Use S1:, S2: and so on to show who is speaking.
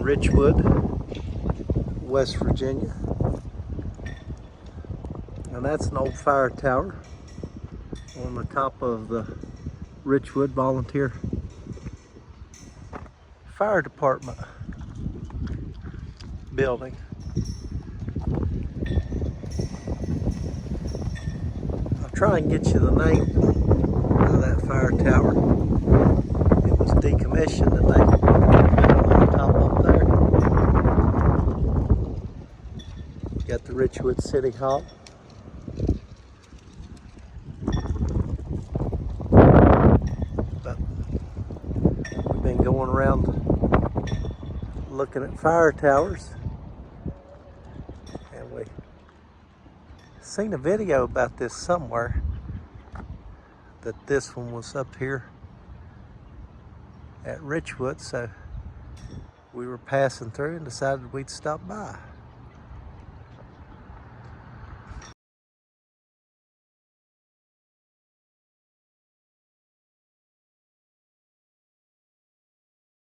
S1: Richwood, West Virginia. And that's an old fire tower on the top of the Richwood Volunteer Fire Department Building. I'll try and get you the name of that fire tower. It was decommissioned today on the top up there. Got the Richwood City Hall. But we've been going around looking at fire towers, and we seen a video about this somewhere, that this one was up here at Richwood, so we were passing through and decided we'd stop by.